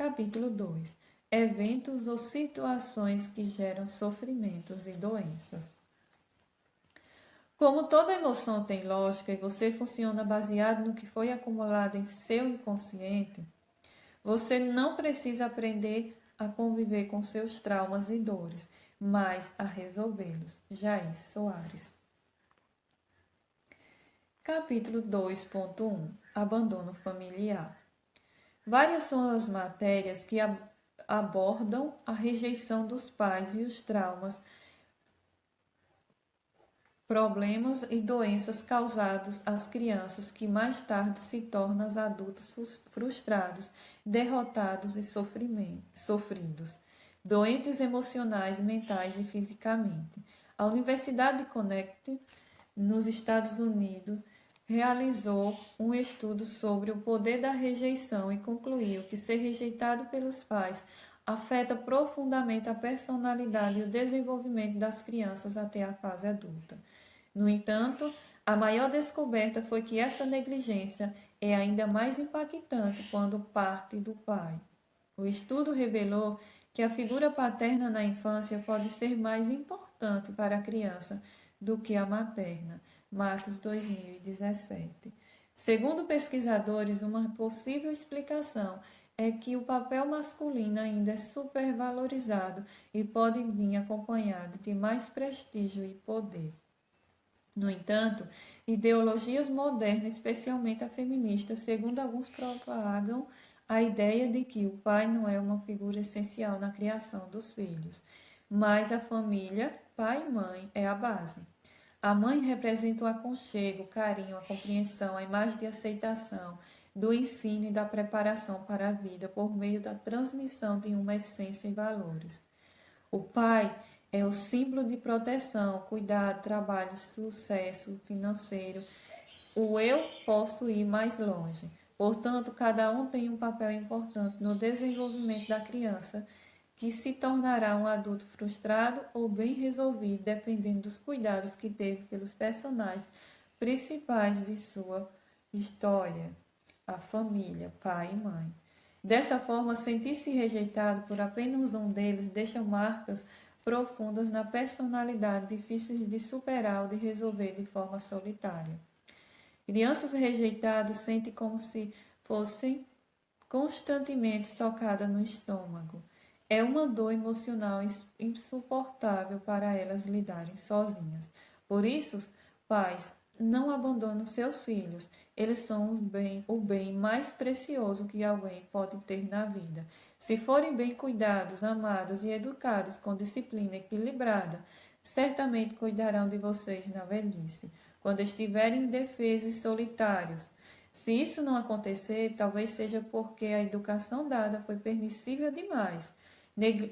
Capítulo 2. Eventos ou situações que geram sofrimentos e doenças. Como toda emoção tem lógica e você funciona baseado no que foi acumulado em seu inconsciente, você não precisa aprender a conviver com seus traumas e dores, mas a resolvê-los. Jair Soares. Capítulo 2.1. Abandono familiar. Várias são as matérias que abordam a rejeição dos pais e os traumas, problemas e doenças causados às crianças que mais tarde se tornam adultos frustrados, derrotados e sofridos, doentes emocionais, mentais e fisicamente. A Universidade de Connecticut, nos Estados Unidos, realizou um estudo sobre o poder da rejeição e concluiu que ser rejeitado pelos pais afeta profundamente a personalidade e o desenvolvimento das crianças até a fase adulta. No entanto, a maior descoberta foi que essa negligência é ainda mais impactante quando parte do pai. O estudo revelou que a figura paterna na infância pode ser mais importante para a criança do que a materna. Matos 2017. Segundo pesquisadores, uma possível explicação é que o papel masculino ainda é supervalorizado e pode vir acompanhado de mais prestígio e poder. No entanto, ideologias modernas, especialmente a feminista, segundo alguns propagam a ideia de que o pai não é uma figura essencial na criação dos filhos, mas a família, pai e mãe, é a base. A mãe representa o aconchego, o carinho, a compreensão, a imagem de aceitação, do ensino e da preparação para a vida por meio da transmissão de uma essência e valores. O pai é o símbolo de proteção, cuidado, trabalho, sucesso financeiro. O eu posso ir mais longe. Portanto, cada um tem um papel importante no desenvolvimento da criança, que se tornará um adulto frustrado ou bem resolvido, dependendo dos cuidados que teve pelos personagens principais de sua história, a família, pai e mãe. Dessa forma, sentir-se rejeitado por apenas um deles deixa marcas profundas na personalidade, difíceis de superar ou de resolver de forma solitária. Crianças rejeitadas sentem como se fossem constantemente socadas no estômago. É uma dor emocional insuportável para elas lidarem sozinhas. Por isso, pais, não abandonam seus filhos. Eles são o bem mais precioso que alguém pode ter na vida. Se forem bem cuidados, amados e educados com disciplina equilibrada, certamente cuidarão de vocês na velhice, quando estiverem indefesos e solitários. Se isso não acontecer, talvez seja porque a educação dada foi permissível demais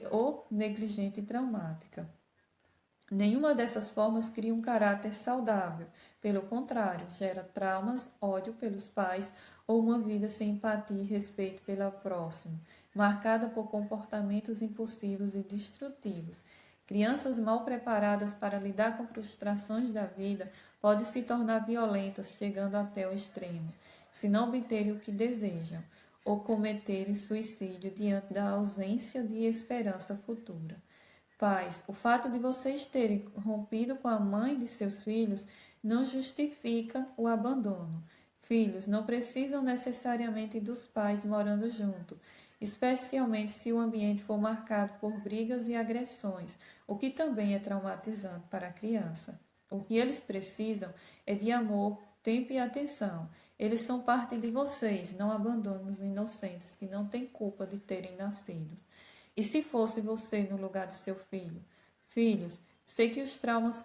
ou negligente e traumática. Nenhuma dessas formas cria um caráter saudável. Pelo contrário, gera traumas, ódio pelos pais ou uma vida sem empatia e respeito pelo próximo, marcada por comportamentos impulsivos e destrutivos. Crianças mal preparadas para lidar com frustrações da vida podem se tornar violentas, chegando até o extremo, se não obterem o que desejam, ou cometerem suicídio diante da ausência de esperança futura. Pais, o fato de vocês terem rompido com a mãe de seus filhos não justifica o abandono. Filhos não precisam necessariamente dos pais morando junto, especialmente se o ambiente for marcado por brigas e agressões, o que também é traumatizante para a criança. O que eles precisam é de amor, tempo e atenção. Eles são parte de vocês, não abandonem os inocentes que não têm culpa de terem nascido. E se fosse você no lugar de seu filho? Filhos, sei que os traumas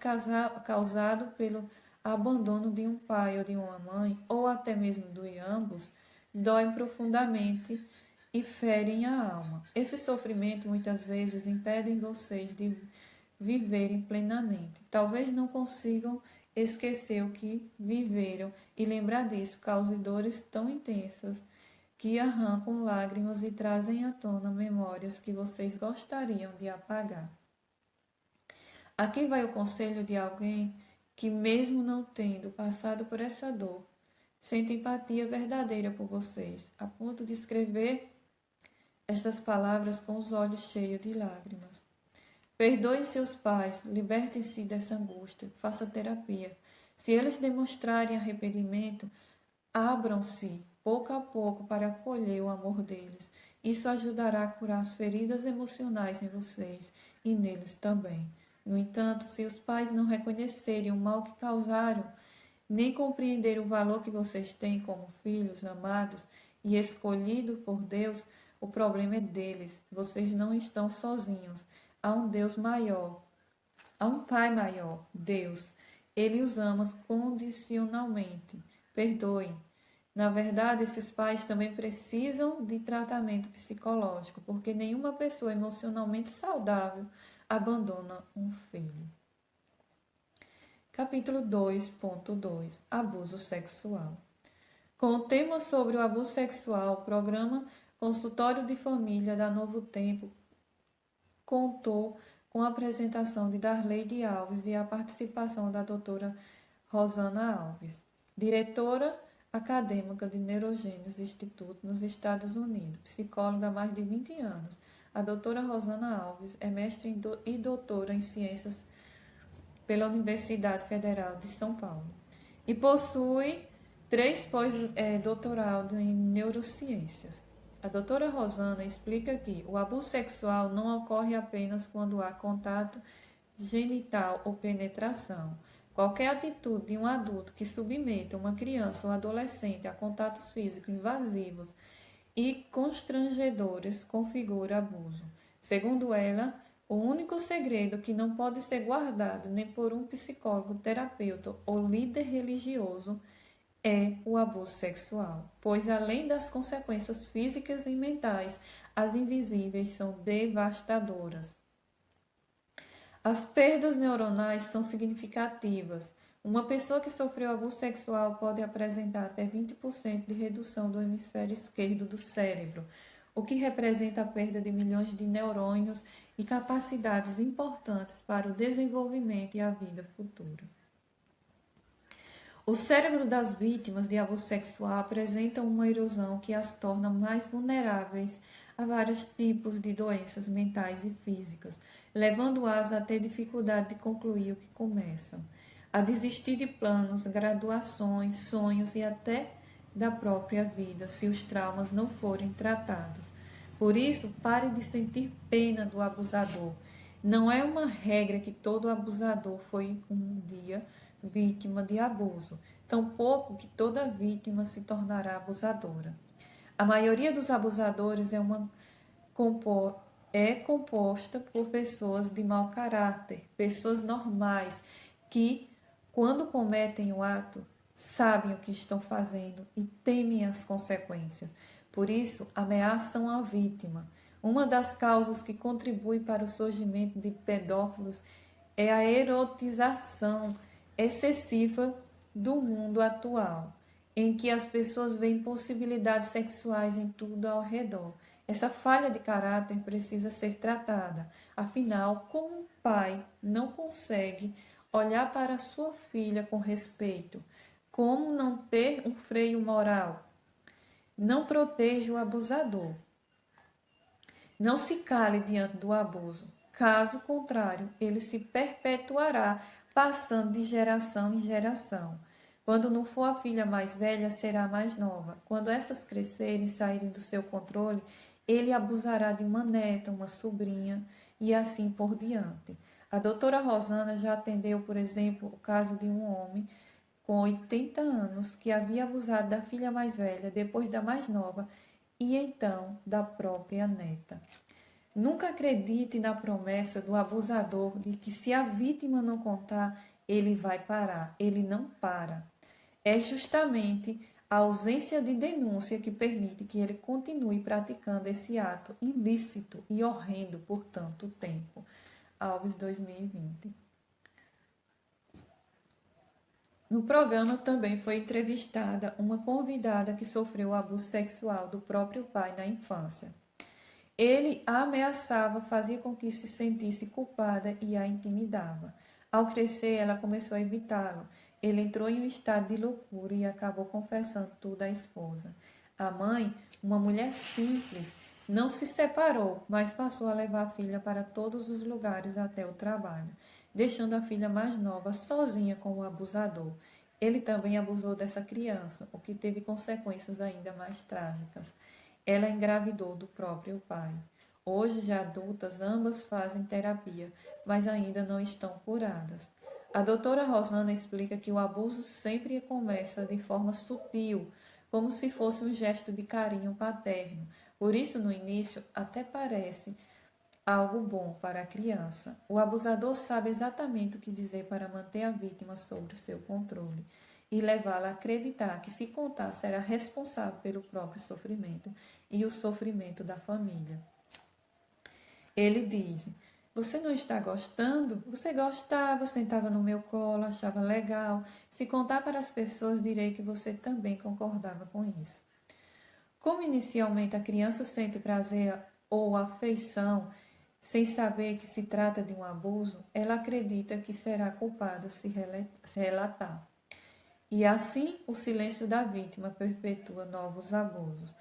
causados pelo abandono de um pai ou de uma mãe, ou até mesmo de ambos, doem profundamente e ferem a alma. Esse sofrimento muitas vezes impedem vocês de viverem plenamente. Talvez não consigam esquecer o que viveram e lembrar disso cause dores tão intensas que arrancam lágrimas e trazem à tona memórias que vocês gostariam de apagar. Aqui vai o conselho de alguém que, mesmo não tendo passado por essa dor, sente empatia verdadeira por vocês, a ponto de escrever estas palavras com os olhos cheios de lágrimas. Perdoe seus pais, liberte-se dessa angústia, faça terapia. Se eles demonstrarem arrependimento, abram-se pouco a pouco para acolher o amor deles. Isso ajudará a curar as feridas emocionais em vocês e neles também. No entanto, se os pais não reconhecerem o mal que causaram, nem compreenderem o valor que vocês têm como filhos amados e escolhidos por Deus, o problema é deles. Vocês não estão sozinhos. Há um Deus maior, há um Pai maior, Deus. Ele os ama condicionalmente. Perdoem. Na verdade, esses pais também precisam de tratamento psicológico, porque nenhuma pessoa emocionalmente saudável abandona um filho. Capítulo 2.2 Abuso sexual. Com o tema sobre o abuso sexual, o programa Consultório de Família da Novo Tempo contou com a apresentação de Darleide Alves e a participação da doutora Rosana Alves, diretora acadêmica de Neurogênese Instituto nos Estados Unidos, psicóloga há mais de 20 anos. A doutora Rosana Alves é mestre e doutora em ciências pela Universidade Federal de São Paulo e possui 3 pós-doutorado em neurociências. A doutora Rosana explica que o abuso sexual não ocorre apenas quando há contato genital ou penetração. Qualquer atitude de um adulto que submeta uma criança ou adolescente a contatos físicos invasivos e constrangedores configura abuso. Segundo ela, o único segredo que não pode ser guardado nem por um psicólogo, terapeuta ou líder religioso é o abuso sexual, pois além das consequências físicas e mentais, as invisíveis são devastadoras. As perdas neuronais são significativas. Uma pessoa que sofreu abuso sexual pode apresentar até 20% de redução do hemisfério esquerdo do cérebro, o que representa a perda de milhões de neurônios e capacidades importantes para o desenvolvimento e a vida futura. O cérebro das vítimas de abuso sexual apresenta uma erosão que as torna mais vulneráveis a vários tipos de doenças mentais e físicas, levando-as a ter dificuldade de concluir o que começam, a desistir de planos, graduações, sonhos e até da própria vida, se os traumas não forem tratados. Por isso, pare de sentir pena do abusador. Não é uma regra que todo abusador foi um dia vítima de abuso, tampouco que toda vítima se tornará abusadora. A maioria dos abusadores é composta por pessoas de mau caráter, pessoas normais, que, quando cometem o ato, sabem o que estão fazendo e temem as consequências. Por isso, ameaçam a vítima. Uma das causas que contribui para o surgimento de pedófilos é a erotização excessiva do mundo atual, em que as pessoas veem possibilidades sexuais em tudo ao redor. Essa falha de caráter precisa ser tratada. Afinal, como um pai não consegue olhar para sua filha com respeito? Como não ter um freio moral? Não proteja o abusador. Não se cale diante do abuso. Caso contrário, ele se perpetuará, passando de geração em geração. Quando não for a filha mais velha, será a mais nova. Quando essas crescerem e saírem do seu controle, ele abusará de uma neta, uma sobrinha e assim por diante. A doutora Rosana já atendeu, por exemplo, o caso de um homem com 80 anos que havia abusado da filha mais velha, depois da mais nova e então da própria neta. Nunca acredite na promessa do abusador de que se a vítima não contar, ele vai parar. Ele não para. É justamente a ausência de denúncia que permite que ele continue praticando esse ato ilícito e horrendo por tanto tempo. Alves, 2020. No programa também foi entrevistada uma convidada que sofreu abuso sexual do próprio pai na infância. Ele a ameaçava, fazia com que se sentisse culpada e a intimidava. Ao crescer, ela começou a evitá-lo. Ele entrou em um estado de loucura e acabou confessando tudo à esposa. A mãe, uma mulher simples, Não se separou, mas passou a levar a filha para todos os lugares até o trabalho, deixando a filha mais nova sozinha com o abusador. Ele também abusou dessa criança, o que teve consequências ainda mais trágicas. Ela engravidou do próprio pai. Hoje, já adultas, ambas fazem terapia, mas ainda não estão curadas. A doutora Rosana explica que o abuso sempre começa de forma sutil, como se fosse um gesto de carinho paterno. Por isso, no início, até parece algo bom para a criança. O abusador sabe exatamente o que dizer para manter a vítima sob o seu controle e levá-la a acreditar que, se contar, será responsável pelo próprio sofrimento e o sofrimento da família. Ele diz: Você não está gostando? Você gostava, sentava no meu colo, achava legal. Se contar para as pessoas, direi que você também concordava com isso. Como inicialmente a criança sente prazer ou afeição, sem saber que se trata de um abuso, ela acredita que será culpada se relatar. E assim, o silêncio da vítima perpetua novos abusos.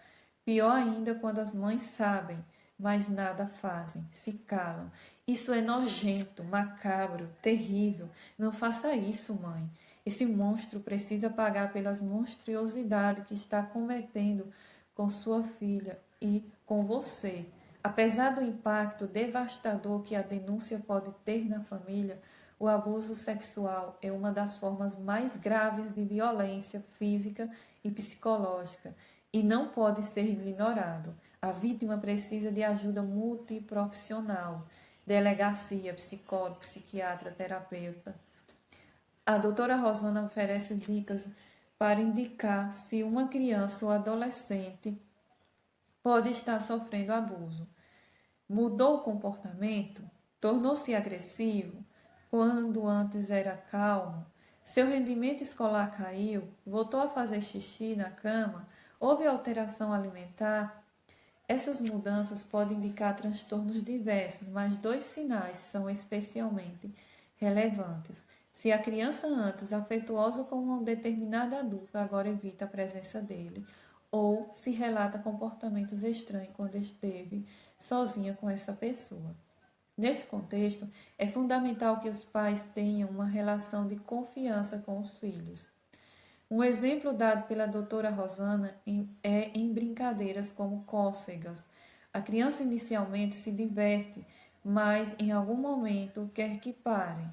Pior ainda quando as mães sabem, mas nada fazem, se calam. Isso é nojento, macabro, terrível. Não faça isso, mãe. Esse monstro precisa pagar pelas monstruosidades que está cometendo com sua filha e com você. Apesar do impacto devastador que a denúncia pode ter na família, o abuso sexual é uma das formas mais graves de violência física e psicológica e não pode ser ignorado. A vítima precisa de ajuda multiprofissional, delegacia, psicólogo, psiquiatra, terapeuta. A doutora Rosana oferece dicas para indicar se uma criança ou adolescente pode estar sofrendo abuso. Mudou o comportamento? Tornou-se agressivo? Quando antes era calmo? Seu rendimento escolar caiu? Voltou a fazer xixi na cama? Houve alteração alimentar? Essas mudanças podem indicar transtornos diversos, mas dois sinais são especialmente relevantes. Se a criança antes afetuosa com um determinado adulto agora evita a presença dele, ou se relata comportamentos estranhos quando esteve sozinha com essa pessoa. Nesse contexto, é fundamental que os pais tenham uma relação de confiança com os filhos. Um exemplo dado pela doutora Rosana é em brincadeiras como cócegas. A criança inicialmente se diverte, mas em algum momento quer que parem.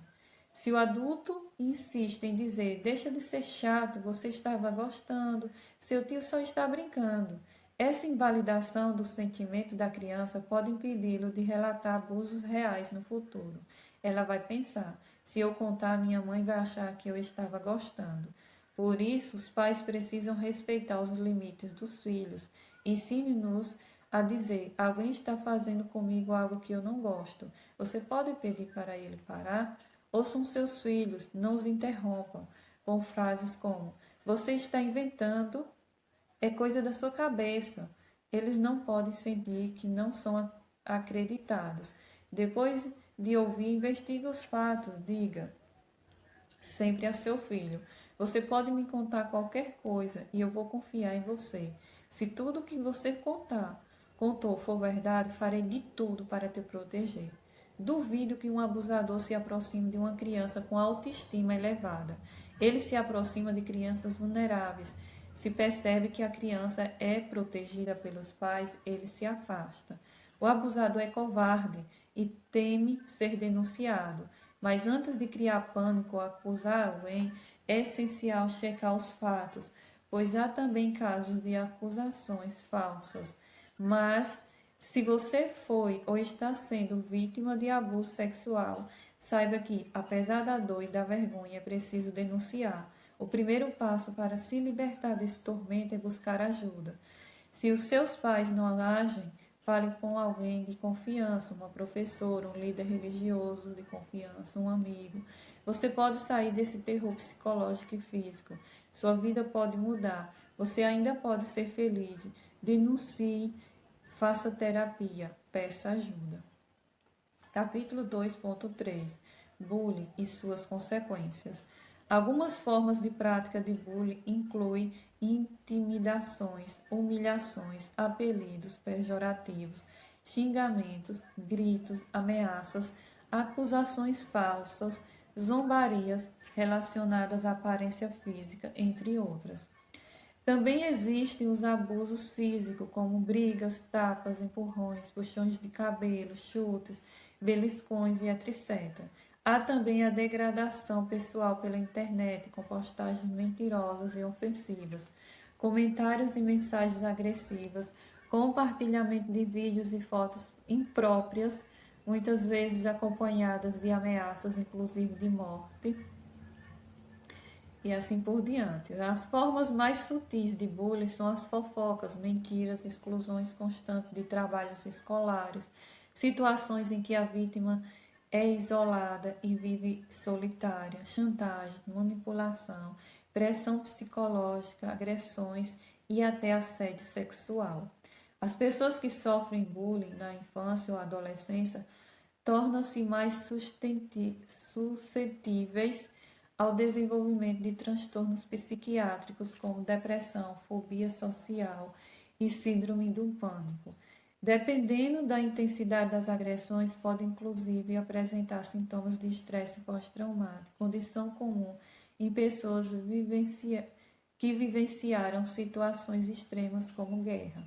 Se o adulto insiste em dizer, deixa de ser chato, você estava gostando, seu tio só está brincando. Essa invalidação do sentimento da criança pode impedi-lo de relatar abusos reais no futuro. Ela vai pensar, se eu contar, minha mãe vai achar que eu estava gostando. Por isso, os pais precisam respeitar os limites dos filhos. Ensine-nos a dizer: alguém está fazendo comigo algo que eu não gosto. Você pode pedir para ele parar? Ouçam seus filhos, não os interrompam, com frases como: Você está inventando, é coisa da sua cabeça. Eles não podem sentir que não são acreditados. Depois de ouvir, investigue os fatos, diga sempre a seu filho: Você pode me contar qualquer coisa e eu vou confiar em você. Se tudo o que você contou for verdade, farei de tudo para te proteger. Duvido que um abusador se aproxime de uma criança com autoestima elevada. Ele se aproxima de crianças vulneráveis. Se percebe que a criança é protegida pelos pais, ele se afasta. O abusador é covarde e teme ser denunciado. Mas antes de criar pânico ou acusar alguém, é essencial checar os fatos, pois há também casos de acusações falsas. Mas, se você foi ou está sendo vítima de abuso sexual, saiba que, apesar da dor e da vergonha, é preciso denunciar. O primeiro passo para se libertar desse tormento é buscar ajuda. Se os seus pais não agem, fale com alguém de confiança, uma professora, um líder religioso de confiança, um amigo. Você pode sair desse terror psicológico e físico. Sua vida pode mudar. Você ainda pode ser feliz. Denuncie, faça terapia, peça ajuda. Capítulo 2.3 Bullying e suas consequências. Algumas formas de prática de bullying incluem intimidações, humilhações, apelidos pejorativos, xingamentos, gritos, ameaças, acusações falsas, zombarias relacionadas à aparência física, entre outras. Também existem os abusos físicos, como brigas, tapas, empurrões, puxões de cabelo, chutes, beliscões e etc. Há também a degradação pessoal pela internet, com postagens mentirosas e ofensivas, comentários e mensagens agressivas, compartilhamento de vídeos e fotos impróprias, muitas vezes acompanhadas de ameaças, inclusive de morte, e assim por diante. As formas mais sutis de bullying são as fofocas, mentiras, exclusões constantes de trabalhos escolares, situações em que a vítima é isolada e vive solitária, chantagem, manipulação, pressão psicológica, agressões e até assédio sexual. As pessoas que sofrem bullying na infância ou adolescência tornam-se mais suscetíveis ao desenvolvimento de transtornos psiquiátricos como depressão, fobia social e síndrome do pânico. Dependendo da intensidade das agressões, pode inclusive apresentar sintomas de estresse pós-traumático, condição comum em pessoas que vivenciaram situações extremas como guerra.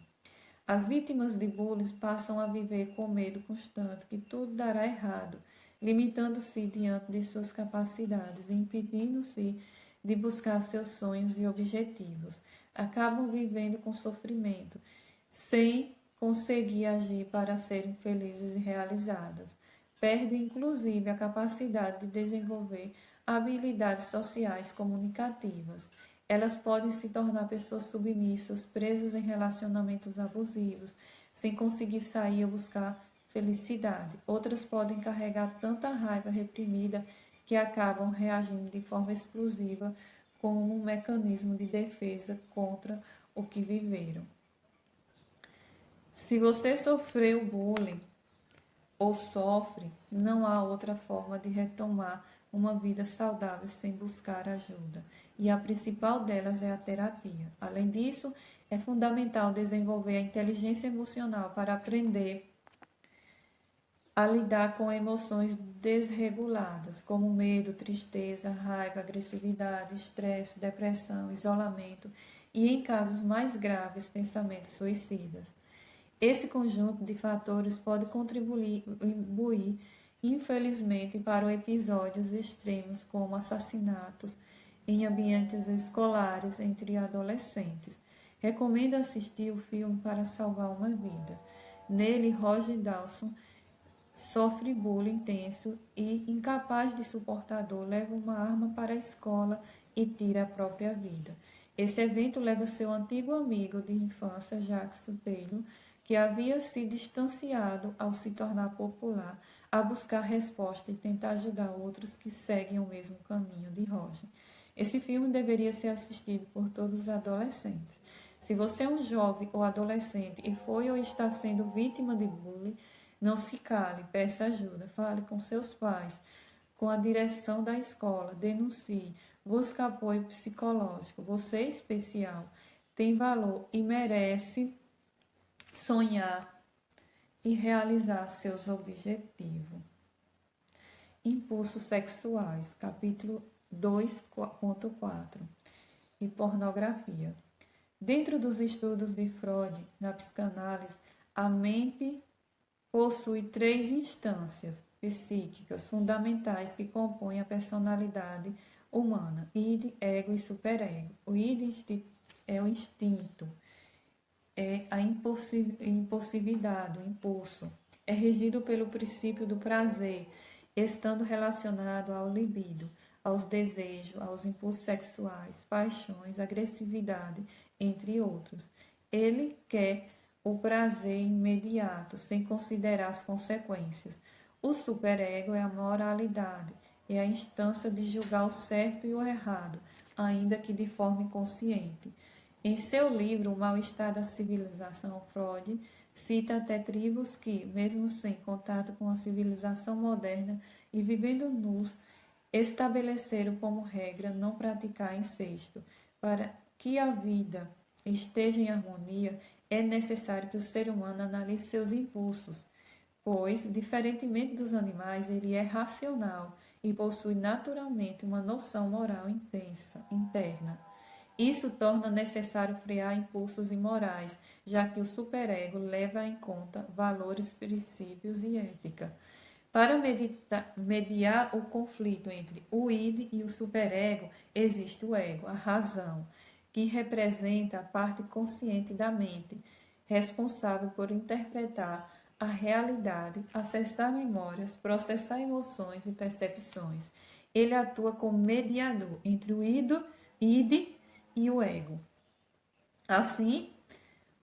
As vítimas de bullying passam a viver com medo constante que tudo dará errado, limitando-se diante de suas capacidades e impedindo-se de buscar seus sonhos e objetivos. Acabam vivendo com sofrimento, sem conseguir agir para serem felizes e realizadas. Perdem, inclusive, a capacidade de desenvolver habilidades sociais comunicativas. Elas podem se tornar pessoas submissas, presas em relacionamentos abusivos, sem conseguir sair ou buscar felicidade. Outras podem carregar tanta raiva reprimida que acabam reagindo de forma explosiva como um mecanismo de defesa contra o que viveram. Se você sofreu bullying ou sofre, não há outra forma de retomar uma vida saudável sem buscar ajuda. E a principal delas é a terapia. Além disso, é fundamental desenvolver a inteligência emocional para aprender a lidar com emoções desreguladas, como medo, tristeza, raiva, agressividade, estresse, depressão, isolamento e, em casos mais graves, pensamentos suicidas. Esse conjunto de fatores pode contribuir, infelizmente, para episódios extremos como assassinatos em ambientes escolares entre adolescentes. Recomendo assistir o filme Para Salvar uma Vida. Nele, Roger Dawson sofre bullying intenso e, incapaz de suportar dor, leva uma arma para a escola e tira a própria vida. Esse evento leva seu antigo amigo de infância, Jacques Taylor, que havia se distanciado ao se tornar popular, a buscar resposta e tentar ajudar outros que seguem o mesmo caminho de Roger. Esse filme deveria ser assistido por todos os adolescentes. Se você é um jovem ou adolescente e foi ou está sendo vítima de bullying, não se cale, peça ajuda, fale com seus pais, com a direção da escola, denuncie, busque apoio psicológico. Você é especial, tem valor e merece sonhar e realizar seus objetivos. Impulsos sexuais, capítulo 2.4 e pornografia. Dentro dos estudos de Freud, na psicanálise, a mente possui 3 instâncias psíquicas fundamentais que compõem a personalidade humana: id, ego e superego. O id é o instinto, é a impulsividade, o impulso. É regido pelo princípio do prazer, estando relacionado ao libido, aos desejos, aos impulsos sexuais, paixões, agressividade, entre outros. Ele quer o prazer imediato, sem considerar as consequências. O superego é a moralidade, é a instância de julgar o certo e o errado, ainda que de forma inconsciente. Em seu livro O Mal-Estar da Civilização, Freud cita até tribos que, mesmo sem contato com a civilização moderna e vivendo nus, estabeleceram como regra não praticar incesto. Para que a vida esteja em harmonia, é necessário que o ser humano analise seus impulsos, pois, diferentemente dos animais, ele é racional e possui naturalmente uma noção moral interna. Isso torna necessário frear impulsos imorais, já que o superego leva em conta valores, princípios e ética. Para mediar o conflito entre o id e o superego, existe o ego, a razão, que representa a parte consciente da mente, responsável por interpretar a realidade, acessar memórias, processar emoções e percepções. Ele atua como mediador entre o id e o ego. Assim,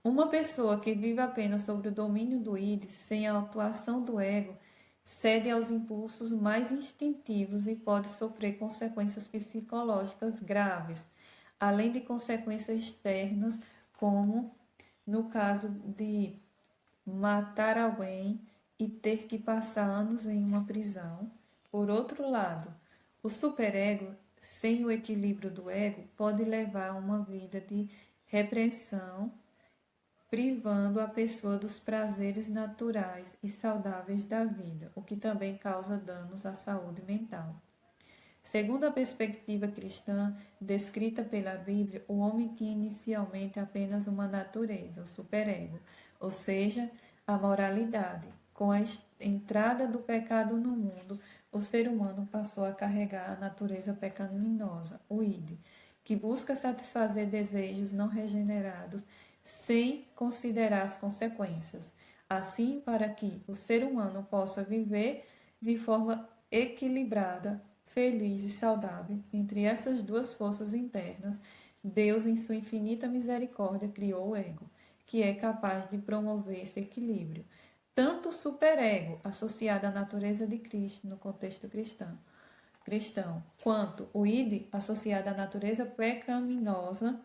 uma pessoa que vive apenas sobre o domínio do id, sem a atuação do ego, cede aos impulsos mais instintivos e pode sofrer consequências psicológicas graves, além de consequências externas, como no caso de matar alguém e ter que passar anos em uma prisão. Por outro lado, o superego, sem o equilíbrio do ego, pode levar a uma vida de repressão, privando a pessoa dos prazeres naturais e saudáveis da vida, o que também causa danos à saúde mental. Segundo a perspectiva cristã descrita pela Bíblia, o homem tinha inicialmente apenas uma natureza, o superego, ou seja, a moralidade. Com a entrada do pecado no mundo, o ser humano passou a carregar a natureza pecaminosa, o id, que busca satisfazer desejos não regenerados sem considerar as consequências. Assim, para que o ser humano possa viver de forma equilibrada, feliz e saudável entre essas duas forças internas, Deus, em sua infinita misericórdia, criou o ego, que é capaz de promover esse equilíbrio. Tanto o superego, associado à natureza de Cristo no contexto cristão, quanto o id, associado à natureza pecaminosa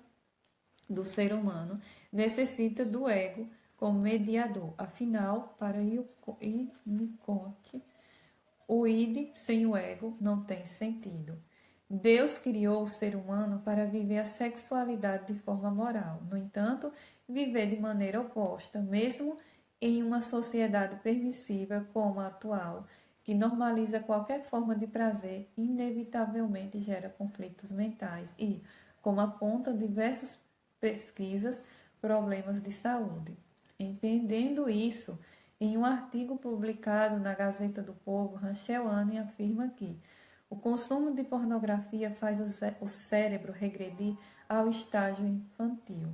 do ser humano, necessita do ego como mediador. Afinal, para Winnicott, o id sem o ego não tem sentido. Deus criou o ser humano para viver a sexualidade de forma moral. No entanto, viver de maneira oposta, mesmo em uma sociedade permissiva como a atual, que normaliza qualquer forma de prazer, inevitavelmente gera conflitos mentais e, como apontam diversas pesquisas, problemas de saúde. Entendendo isso, em um artigo publicado na Gazeta do Povo, Rachel Anne afirma que o consumo de pornografia faz o cérebro regredir ao estágio infantil.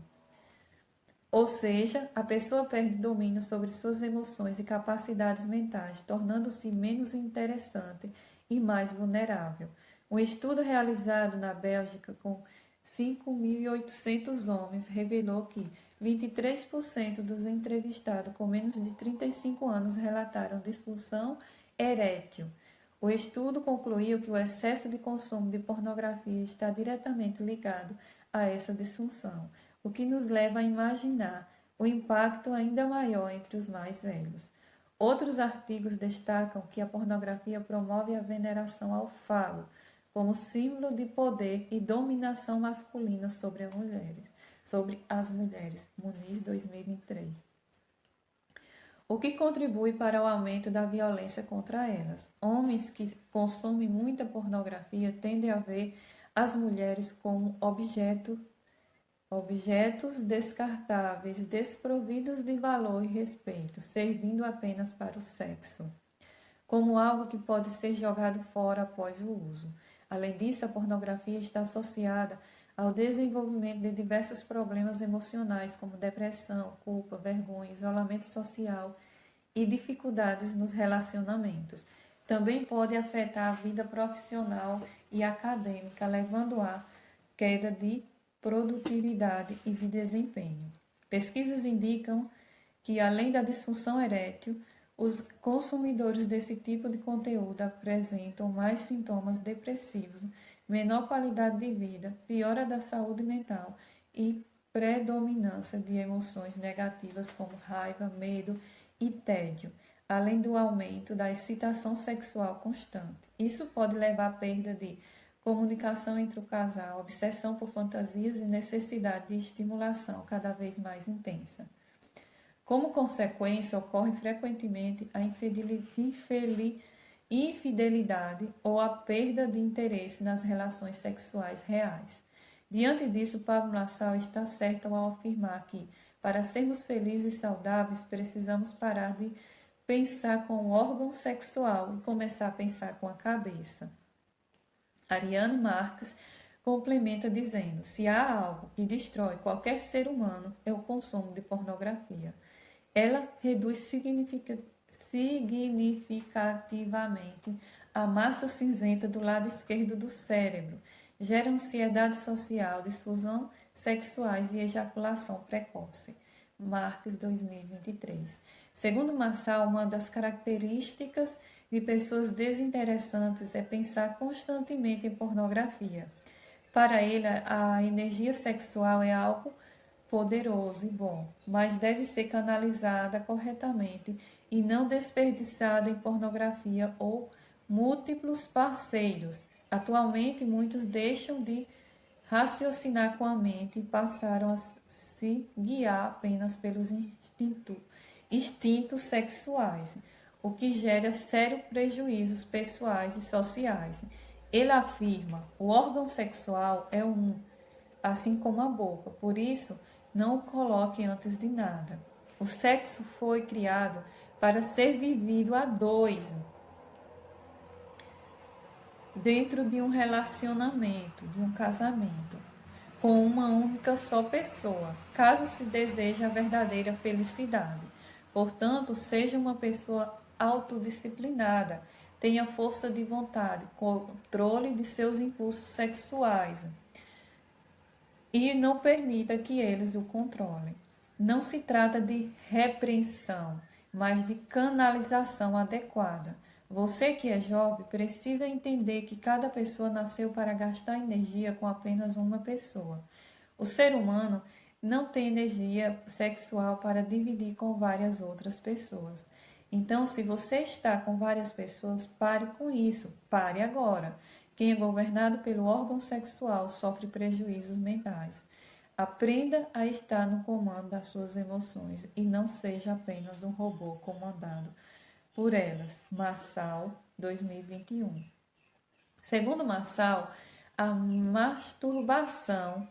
Ou seja, a pessoa perde domínio sobre suas emoções e capacidades mentais, tornando-se menos interessante e mais vulnerável. Um estudo realizado na Bélgica com 5.800 homens revelou que 23% dos entrevistados com menos de 35 anos relataram disfunção erétil. O estudo concluiu que o excesso de consumo de pornografia está diretamente ligado a essa disfunção, o que nos leva a imaginar o impacto ainda maior entre os mais velhos. Outros artigos destacam que a pornografia promove a veneração ao falo, como símbolo de poder e dominação masculina sobre as mulheres. Muniz, 2023. O que contribui para o aumento da violência contra elas. Homens que consomem muita pornografia tendem a ver as mulheres como objetos descartáveis, desprovidos de valor e respeito, servindo apenas para o sexo, como algo que pode ser jogado fora após o uso. Além disso, a pornografia está associada ao desenvolvimento de diversos problemas emocionais, como depressão, culpa, vergonha, isolamento social e dificuldades nos relacionamentos. Também pode afetar a vida profissional e acadêmica, levando à queda de produtividade e de desempenho. Pesquisas indicam que, além da disfunção erétil, os consumidores desse tipo de conteúdo apresentam mais sintomas depressivos, menor qualidade de vida, piora da saúde mental e predominância de emoções negativas como raiva, medo e tédio. além do aumento da excitação sexual constante. Isso pode levar à perda de comunicação entre o casal, obsessão por fantasias e necessidade de estimulação cada vez mais intensa. Como consequência, ocorre frequentemente a infidelidade ou a perda de interesse nas relações sexuais reais. Diante disso, Pablo Marçal está certo ao afirmar que, para sermos felizes e saudáveis, precisamos parar de pensar com o órgão sexual e começar a pensar com a cabeça. Ariane Marques complementa dizendo: se há algo que destrói qualquer ser humano, é o consumo de pornografia. Ela reduz significativamente a massa cinzenta do lado esquerdo do cérebro, gera ansiedade social, disfunção sexuais e ejaculação precoce. Marques 2023. Segundo Marçal, uma das características de pessoas desinteressantes é pensar constantemente em pornografia. Para ele, a energia sexual é algo poderoso e bom, mas deve ser canalizada corretamente e não desperdiçada em pornografia ou múltiplos parceiros. Atualmente, muitos deixam de raciocinar com a mente e passaram a se guiar apenas pelos instintos sexuais, o que gera sérios prejuízos pessoais e sociais. Ele afirma: o órgão sexual é um, assim como a boca, por isso não o coloque antes de nada. O sexo foi criado para ser vivido a dois, dentro de um relacionamento, de um casamento, com uma única só pessoa, caso se deseje a verdadeira felicidade. Portanto, seja uma pessoa autodisciplinada, tenha força de vontade, controle de seus impulsos sexuais e não permita que eles o controlem. Não se trata de repreensão, mas de canalização adequada. Você que é jovem precisa entender que cada pessoa nasceu para gastar energia com apenas uma pessoa. O ser humano não tem energia sexual para dividir com várias outras pessoas. Então, se você está com várias pessoas, pare com isso, pare agora. Quem é governado pelo órgão sexual sofre prejuízos mentais. Aprenda a estar no comando das suas emoções e não seja apenas um robô comandado por elas. Marçal, 2021. Segundo Marçal, a masturbação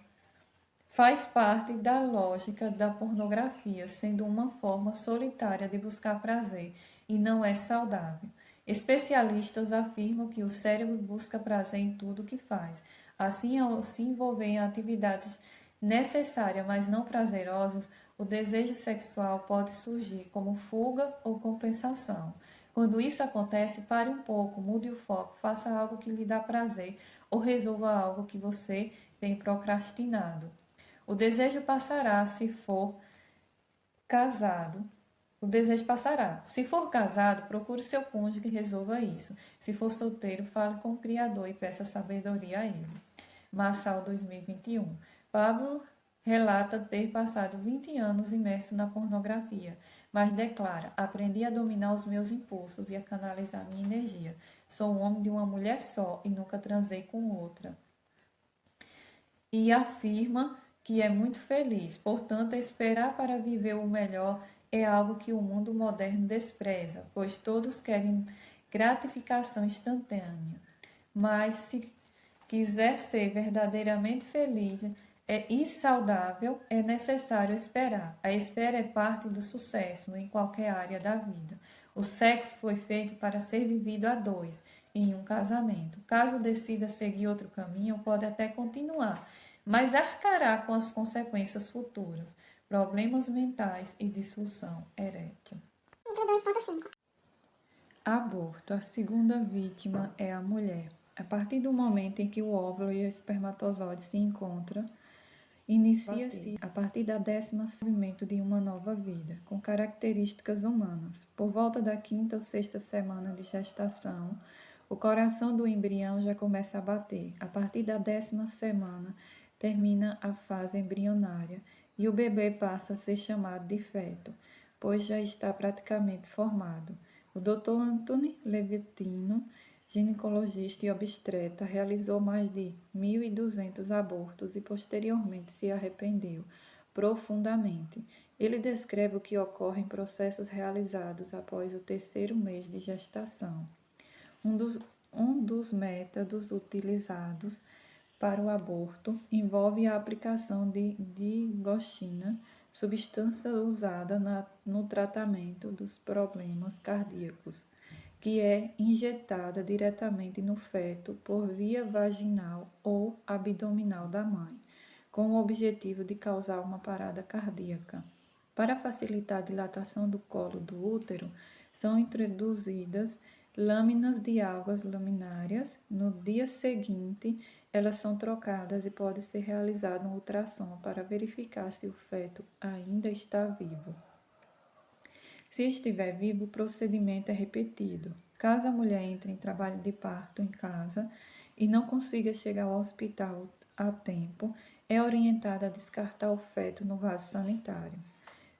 faz parte da lógica da pornografia, sendo uma forma solitária de buscar prazer e não é saudável. Especialistas afirmam que o cérebro busca prazer em tudo o que faz. Assim, ao se envolver em atividades necessárias, mas não prazerosas, o desejo sexual pode surgir como fuga ou compensação. Quando isso acontece, pare um pouco, mude o foco, faça algo que lhe dá prazer ou resolva algo que você tem procrastinado. O desejo passará se for casado. O desejo passará. Se for casado, procure seu cônjuge e resolva isso. Se for solteiro, fale com o Criador e peça sabedoria a ele. Marçal 2021. Pablo relata ter passado 20 anos imerso na pornografia, mas declara: aprendi a dominar os meus impulsos e a canalizar minha energia. Sou um homem de uma mulher só e nunca transei com outra. E afirma que é muito feliz. Portanto, esperar para viver o melhor é algo que o mundo moderno despreza, pois todos querem gratificação instantânea. Mas se quiser ser verdadeiramente feliz e saudável, é necessário esperar. A espera é parte do sucesso em qualquer área da vida. O sexo foi feito para ser vivido a dois, em um casamento. Caso decida seguir outro caminho, pode até continuar, mas arcará com as consequências futuras, problemas mentais e disfunção erétil. Aborto. A segunda vítima é a mulher. A partir do momento em que o óvulo e o espermatozoide se encontram, inicia-se a partir da 10ª movimento de uma nova vida, com características humanas. Por volta da 5ª ou 6ª semana de gestação, o coração do embrião já começa a bater. A partir da 10ª semana, termina a fase embrionária e o bebê passa a ser chamado de feto, pois já está praticamente formado. O Dr. Anthony Levitino, ginecologista e obstetra, realizou mais de 1.200 abortos e posteriormente se arrependeu profundamente. Ele descreve o que ocorre em processos realizados após o terceiro mês de gestação. Um dos métodos utilizados para o aborto envolve a aplicação de digoxina, substância usada no tratamento dos problemas cardíacos, que é injetada diretamente no feto por via vaginal ou abdominal da mãe, com o objetivo de causar uma parada cardíaca. Para facilitar a dilatação do colo do útero, são introduzidas lâminas de águas laminárias. No dia seguinte, elas são trocadas e pode ser realizado um ultrassom para verificar se o feto ainda está vivo. Se estiver vivo, o procedimento é repetido. Caso a mulher entre em trabalho de parto em casa e não consiga chegar ao hospital a tempo, é orientada a descartar o feto no vaso sanitário.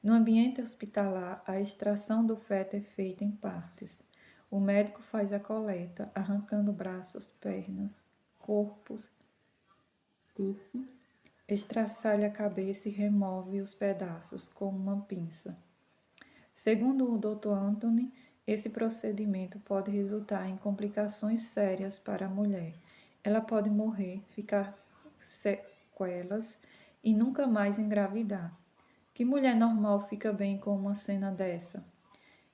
No ambiente hospitalar, a extração do feto é feita em partes. O médico faz a coleta, arrancando braços, pernas, corpo, estraçalha a cabeça e remove os pedaços com uma pinça. Segundo o Dr. Anthony, esse procedimento pode resultar em complicações sérias para a mulher. Ela pode morrer, ficar sequelas e nunca mais engravidar. Que mulher normal fica bem com uma cena dessa?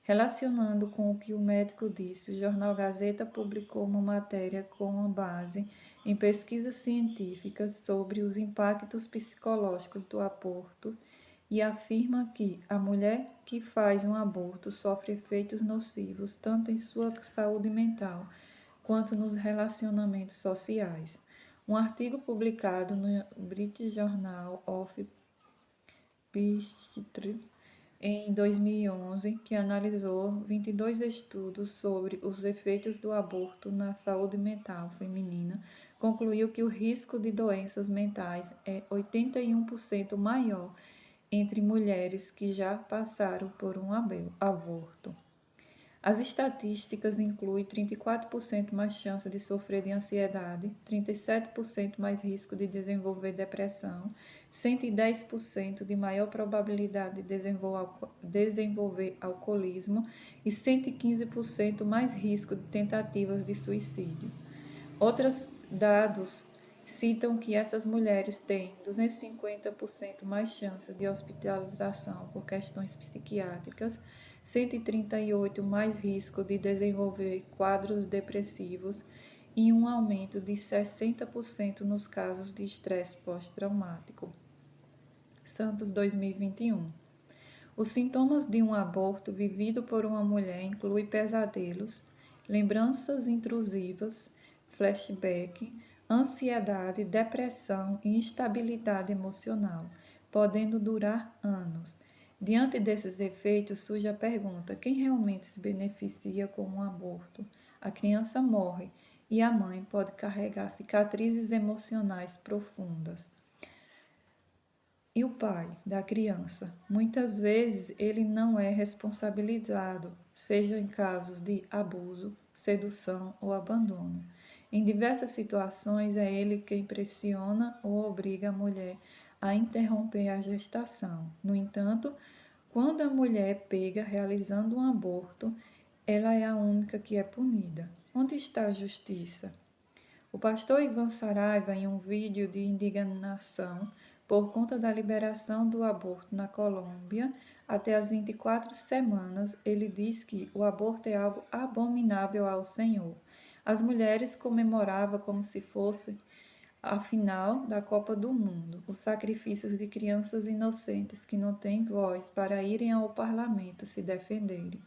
Relacionando com o que o médico disse, o jornal Gazeta publicou uma matéria com base em pesquisas científicas sobre os impactos psicológicos do aborto e afirma que a mulher que faz um aborto sofre efeitos nocivos tanto em sua saúde mental quanto nos relacionamentos sociais. Um artigo publicado no British Journal of Obstetrics em 2011, que analisou 22 estudos sobre os efeitos do aborto na saúde mental feminina, concluiu que o risco de doenças mentais é 81% maior entre mulheres que já passaram por um aborto. As estatísticas incluem 34% mais chance de sofrer de ansiedade, 37% mais risco de desenvolver depressão, 110% de maior probabilidade de desenvolver alcoolismo e 115% mais risco de tentativas de suicídio. Outros dados citam que essas mulheres têm 250% mais chance de hospitalização por questões psiquiátricas, 138% mais risco de desenvolver quadros depressivos e um aumento de 60% nos casos de estresse pós-traumático. Santos 2021. Os sintomas de um aborto vivido por uma mulher incluem pesadelos, lembranças intrusivas, flashback, ansiedade, depressão e instabilidade emocional, podendo durar anos. Diante desses efeitos, surge a pergunta: quem realmente se beneficia com um aborto? A criança morre e a mãe pode carregar cicatrizes emocionais profundas. E o pai da criança? Muitas vezes ele não é responsabilizado, seja em casos de abuso, sedução ou abandono. Em diversas situações, é ele quem pressiona ou obriga a mulher a interromper a gestação. No entanto, quando a mulher é pega realizando um aborto, ela é a única que é punida. Onde está a justiça? O pastor Ivan Saraiva, em um vídeo de indignação por conta da liberação do aborto na Colômbia até as 24 semanas, ele diz que o aborto é algo abominável ao Senhor. As mulheres comemoravam como se fosse a final da Copa do Mundo, os sacrifícios de crianças inocentes que não têm voz para irem ao parlamento se defenderem.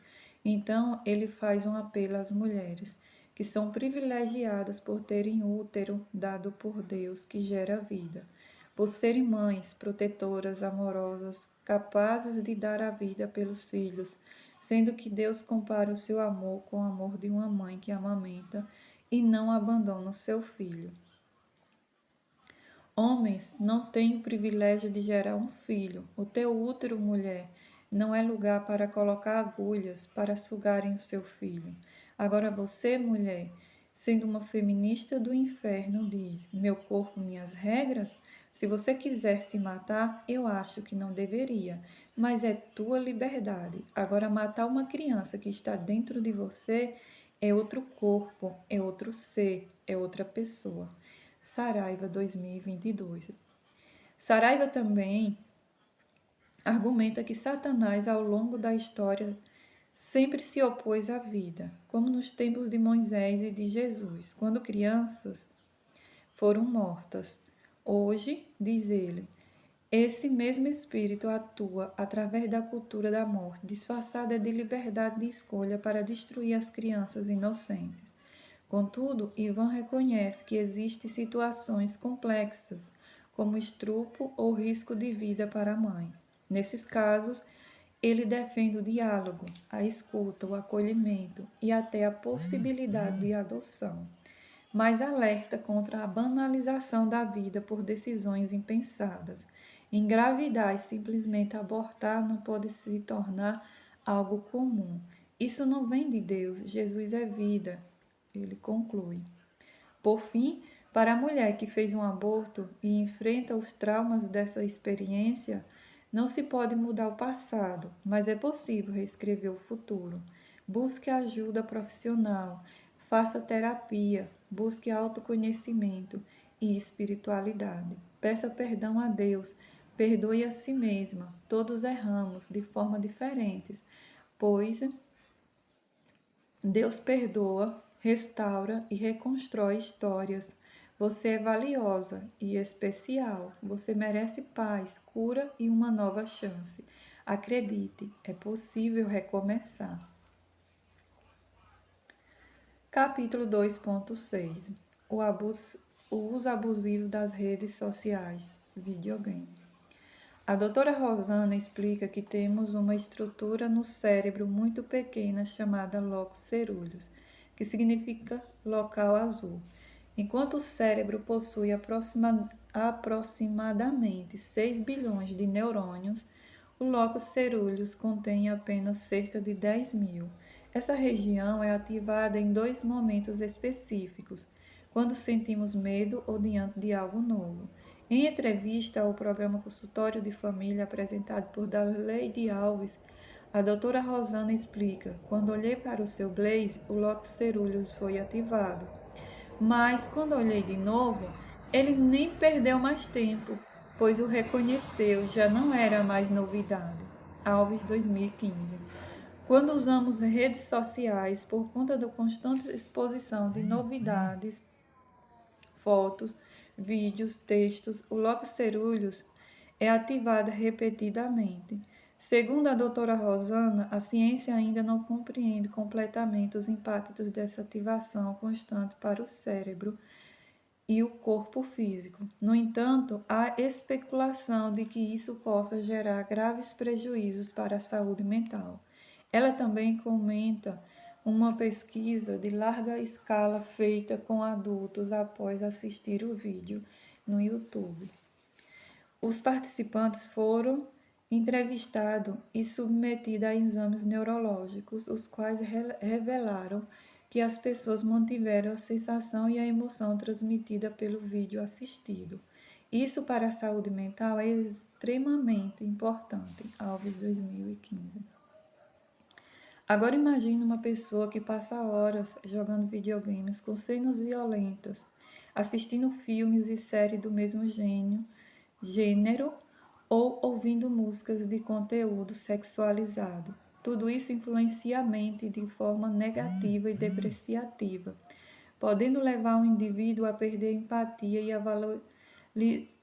Então ele faz um apelo às mulheres, que são privilegiadas por terem útero dado por Deus que gera vida, por serem mães protetoras, amorosas, capazes de dar a vida pelos filhos, sendo que Deus compara o seu amor com o amor de uma mãe que amamenta e não abandona o seu filho. Homens não têm o privilégio de gerar um filho. O teu útero, mulher, não é lugar para colocar agulhas para sugarem o seu filho. Agora você, mulher, sendo uma feminista do inferno, diz: meu corpo, minhas regras? Se você quiser se matar, eu acho que não deveria, mas é tua liberdade. Agora, matar uma criança que está dentro de você é outro corpo, é outro ser, é outra pessoa. Saraiva 2022. Saraiva também argumenta que Satanás, ao longo da história, sempre se opôs à vida, como nos tempos de Moisés e de Jesus, quando crianças foram mortas. Hoje, diz ele, esse mesmo espírito atua através da cultura da morte, disfarçada de liberdade de escolha para destruir as crianças inocentes. Contudo, Ivan reconhece que existem situações complexas, como estupro ou risco de vida para a mãe. Nesses casos, ele defende o diálogo, a escuta, o acolhimento e até a possibilidade de adoção, mas alerta contra a banalização da vida por decisões impensadas. Engravidar e simplesmente abortar não pode se tornar algo comum. Isso não vem de Deus, Jesus é vida, ele conclui. Por fim, para a mulher que fez um aborto e enfrenta os traumas dessa experiência, não se pode mudar o passado, mas é possível reescrever o futuro. Busque ajuda profissional, faça terapia, busque autoconhecimento e espiritualidade. Peça perdão a Deus, perdoe a si mesma. Todos erramos de forma diferentes, pois Deus perdoa, restaura e reconstrói histórias. Você é valiosa e especial. Você merece paz, cura e uma nova chance. Acredite, é possível recomeçar. Capítulo 2.6 o uso abusivo das redes sociais, videogame. A doutora Rosana explica que temos uma estrutura no cérebro muito pequena chamada locus coeruleus, que significa local azul. Enquanto o cérebro possui aproximadamente 6 bilhões de neurônios, o locus coeruleus contém apenas cerca de 10 mil. Essa região é ativada em dois momentos específicos, quando sentimos medo ou diante de algo novo. Em entrevista ao programa Consultório de Família apresentado por Darleide Alves, a doutora Rosana explica: quando olhei para o seu blaze, o locus coeruleus foi ativado. Mas quando olhei de novo, ele nem perdeu mais tempo, pois o reconheceu, já não era mais novidade. Alves 2015. Quando usamos redes sociais por conta da constante exposição de novidades, fotos, vídeos, textos, o locus coeruleus é ativado repetidamente. Segundo a doutora Rosana, a ciência ainda não compreende completamente os impactos dessa ativação constante para o cérebro e o corpo físico. No entanto, há especulação de que isso possa gerar graves prejuízos para a saúde mental. Ela também comenta uma pesquisa de larga escala feita com adultos após assistir o vídeo no YouTube. Os participantes foram entrevistados e submetidos a exames neurológicos, os quais revelaram que as pessoas mantiveram a sensação e a emoção transmitida pelo vídeo assistido. Isso para a saúde mental é extremamente importante. Alves 2015. Agora imagine uma pessoa que passa horas jogando videogames com cenas violentas, assistindo filmes e séries do mesmo gênero ou ouvindo músicas de conteúdo sexualizado. Tudo isso influencia a mente de forma negativa e depreciativa, podendo levar o indivíduo a perder a empatia e a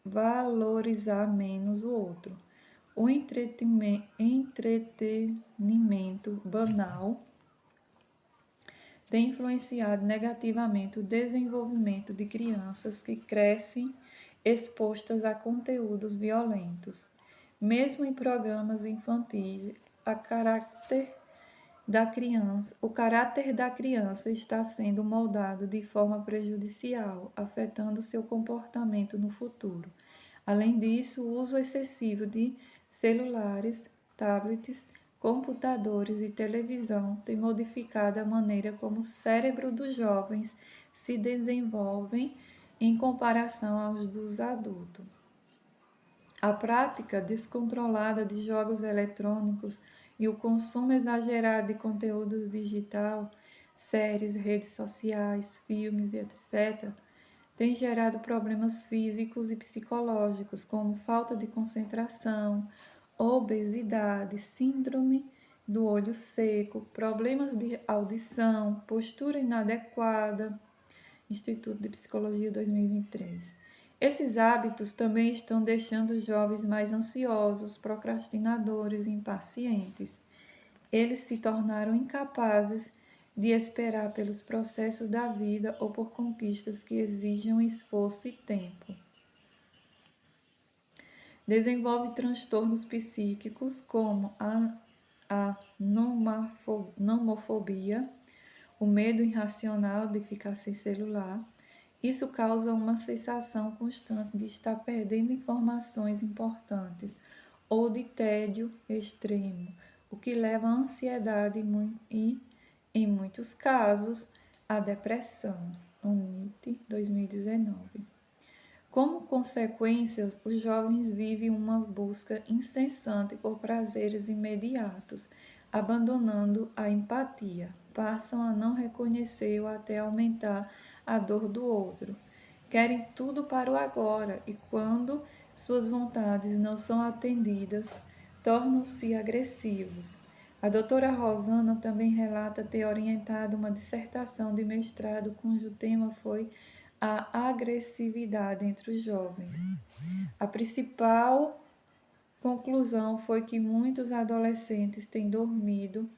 valorizar menos o outro. O entretenimento banal tem influenciado negativamente o desenvolvimento de crianças que crescem expostas a conteúdos violentos. Mesmo em programas infantis, o caráter da criança está sendo moldado de forma prejudicial, afetando seu comportamento no futuro. Além disso, o uso excessivo de celulares tablets, computadores e televisão têm modificado a maneira como o cérebro dos jovens se desenvolvem em comparação aos dos adultos. A prática descontrolada de jogos eletrônicos e o consumo exagerado de conteúdo digital, séries, redes sociais, filmes e etc., tem gerado problemas físicos e psicológicos, como falta de concentração, obesidade, síndrome do olho seco, problemas de audição, postura inadequada. Instituto de Psicologia 2023. Esses hábitos também estão deixando os jovens mais ansiosos, procrastinadores e impacientes. Eles se tornaram incapazes de esperar pelos processos da vida ou por conquistas que exijam esforço e tempo. Desenvolve transtornos psíquicos como a nomofobia, o medo irracional de ficar sem celular. Isso causa uma sensação constante de estar perdendo informações importantes ou de tédio extremo, o que leva à ansiedade e, em muitos casos, à depressão. UNIT 2019. Como consequência, os jovens vivem uma busca incessante por prazeres imediatos, abandonando a empatia, passam a não reconhecer ou até aumentar a dor do outro. Querem tudo para o agora e, quando suas vontades não são atendidas, tornam-se agressivos. A doutora Rosana também relata ter orientado uma dissertação de mestrado cujo tema foi a agressividade entre os jovens. A principal conclusão foi que muitos adolescentes têm dormido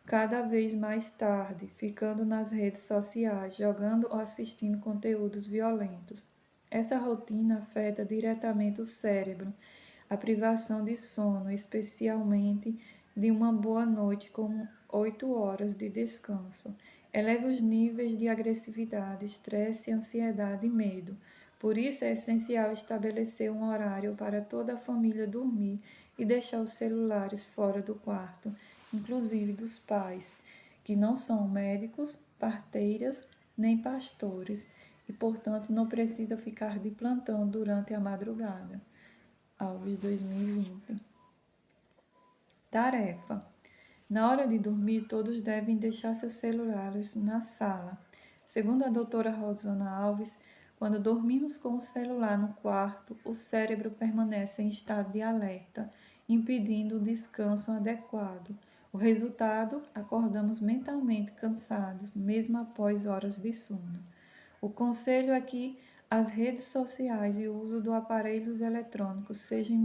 cada vez mais tarde, ficando nas redes sociais, jogando ou assistindo conteúdos violentos. Essa rotina afeta diretamente o cérebro. A privação de sono, especialmente de uma boa noite com 8 horas de descanso, eleva os níveis de agressividade, estresse, ansiedade e medo. Por isso é essencial estabelecer um horário para toda a família dormir e deixar os celulares fora do quarto, inclusive dos pais, que não são médicos, parteiras nem pastores e, portanto, não precisam ficar de plantão durante a madrugada. Alves 2020. Tarefa. Na hora de dormir, todos devem deixar seus celulares na sala. Segundo a doutora Rosana Alves, quando dormimos com o celular no quarto, o cérebro permanece em estado de alerta, impedindo o descanso adequado. O resultado, acordamos mentalmente cansados, mesmo após horas de sono. O conselho é que as redes sociais e o uso de aparelhos eletrônicos sejam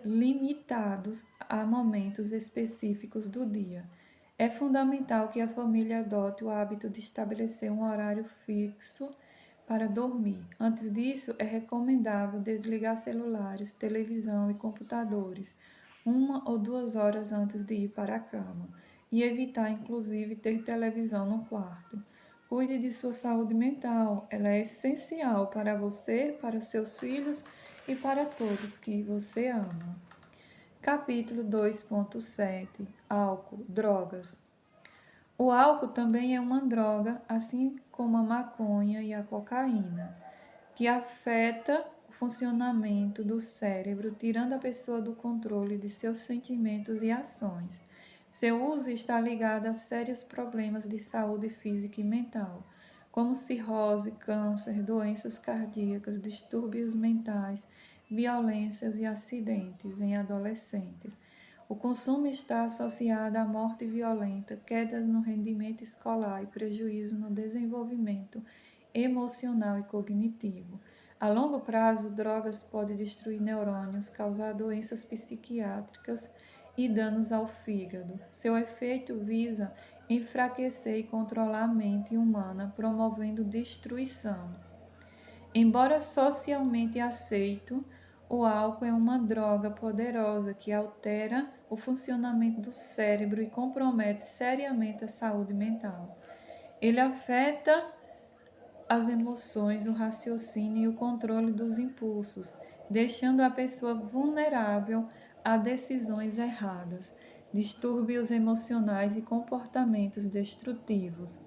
limitados a momentos específicos do dia. É fundamental que a família adote o hábito de estabelecer um horário fixo para dormir. Antes disso, é recomendável desligar celulares, televisão e computadores 1 ou 2 horas antes de ir para a cama e evitar, inclusive, ter televisão no quarto. Cuide de sua saúde mental, ela é essencial para você, para seus filhos e para todos que você ama. Capítulo 2.7 Álcool, drogas. O álcool também é uma droga, assim como a maconha e a cocaína, que afeta o funcionamento do cérebro, tirando a pessoa do controle de seus sentimentos e ações. Seu uso está ligado a sérios problemas de saúde física e mental, como cirrose, câncer, doenças cardíacas, distúrbios mentais, violências e acidentes em adolescentes. O consumo está associado à morte violenta, queda no rendimento escolar e prejuízo no desenvolvimento emocional e cognitivo. A longo prazo, drogas podem destruir neurônios, causar doenças psiquiátricas e danos ao fígado. Seu efeito visa enfraquecer e controlar a mente humana, promovendo destruição. Embora socialmente aceito, o álcool é uma droga poderosa que altera o funcionamento do cérebro e compromete seriamente a saúde mental. Ele afeta as emoções, o raciocínio e o controle dos impulsos, deixando a pessoa vulnerável a decisões erradas, distúrbios emocionais e comportamentos destrutivos.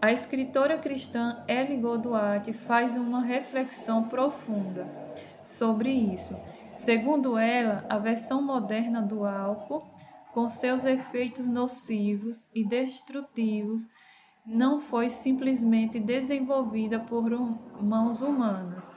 A escritora cristã Ellie Godoat faz uma reflexão profunda sobre isso. Segundo ela, a versão moderna do álcool, com seus efeitos nocivos e destrutivos, não foi simplesmente desenvolvida por mãos humanas.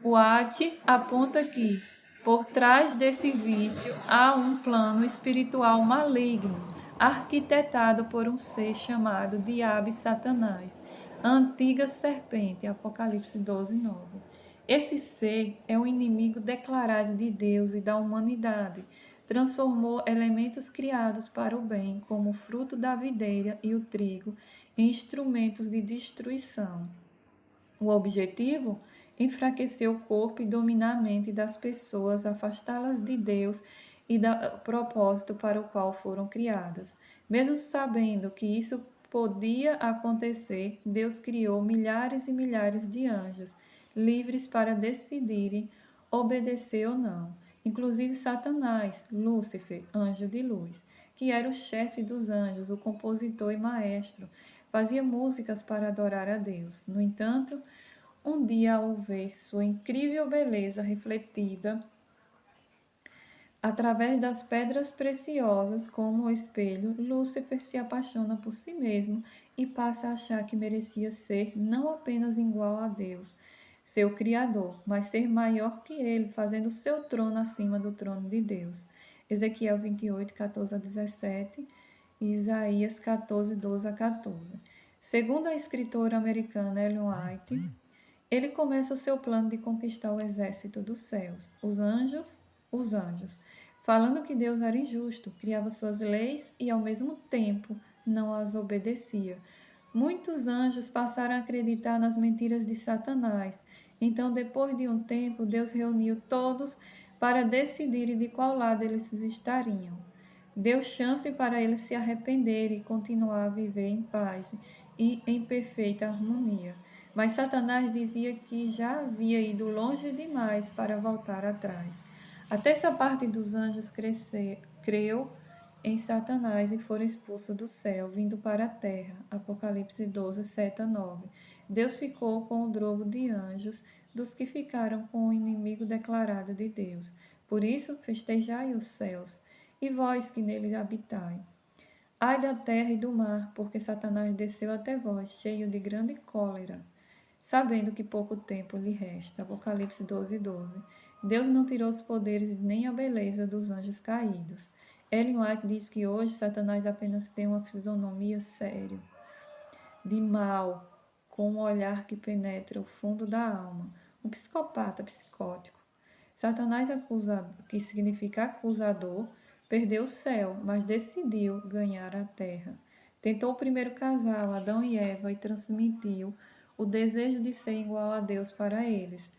Watt aponta que, por trás desse vício, há um plano espiritual maligno, arquitetado por um ser chamado Diabo e Satanás, a antiga serpente, Apocalipse 12, 9. Esse ser é um inimigo declarado de Deus e da humanidade. Transformou elementos criados para o bem, como o fruto da videira e o trigo, em instrumentos de destruição. O objetivo? Enfraquecer o corpo e dominar a mente das pessoas, afastá-las de Deus e do propósito para o qual foram criadas. Mesmo sabendo que isso podia acontecer, Deus criou milhares e milhares de anjos, livres para decidirem obedecer ou não. Inclusive Satanás, Lúcifer, anjo de luz, que era o chefe dos anjos, o compositor e maestro, fazia músicas para adorar a Deus. No entanto, um dia, ao ver sua incrível beleza refletida através das pedras preciosas como o espelho, Lúcifer se apaixona por si mesmo e passa a achar que merecia ser não apenas igual a Deus, seu Criador, mas ser maior que ele, fazendo seu trono acima do trono de Deus. Ezequiel 28, 14 a 17 e Isaías 14, 12 a 14. Segundo a escritora americana Ellen White, ele começa o seu plano de conquistar o exército dos céus, os anjos, falando que Deus era injusto, criava suas leis e ao mesmo tempo não as obedecia. Muitos anjos passaram a acreditar nas mentiras de Satanás. Então, depois de um tempo, Deus reuniu todos para decidirem de qual lado eles estariam. Deu chance para eles se arrependerem e continuar a viver em paz e em perfeita harmonia. Mas Satanás dizia que já havia ido longe demais para voltar atrás. A terça parte dos anjos creu em Satanás e foram expulsos do céu, vindo para a terra. Apocalipse 12, 7 a 9. Deus ficou com o drobo de anjos dos que ficaram com o inimigo declarado de Deus. Por isso, festejai os céus, e vós que nele habitai. Ai da terra e do mar, porque Satanás desceu até vós, cheio de grande cólera, sabendo que pouco tempo lhe resta. Apocalipse 12, 12. Deus não tirou os poderes nem a beleza dos anjos caídos. Ellen White diz que hoje Satanás apenas tem uma fisionomia séria, de mal, com um olhar que penetra o fundo da alma, um psicopata psicótico. Satanás, que significa acusador, perdeu o céu, mas decidiu ganhar a terra. Tentou o primeiro casal, Adão e Eva, e transmitiu o desejo de ser igual a Deus para eles.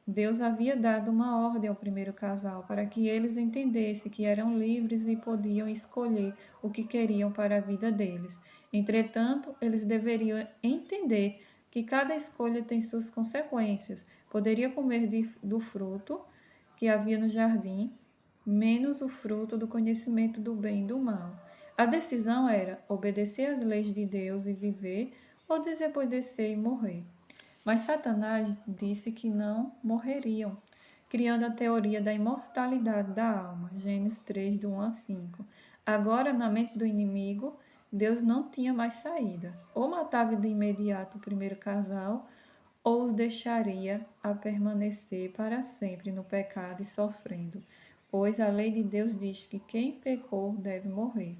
Deus havia dado uma ordem ao primeiro casal para que eles entendessem que eram livres e podiam escolher o que queriam para a vida deles. Entretanto, eles deveriam entender que cada escolha tem suas consequências. Poderia comer do fruto que havia no jardim, menos o fruto do conhecimento do bem e do mal. A decisão era obedecer às leis de Deus e viver, ou desobedecer e morrer. Mas Satanás disse que não morreriam, criando a teoria da imortalidade da alma, Gênesis 3, do 1 a 5. Agora, na mente do inimigo, Deus não tinha mais saída. Ou matava de imediato o primeiro casal, ou os deixaria a permanecer para sempre no pecado e sofrendo, pois a lei de Deus diz que quem pecou deve morrer.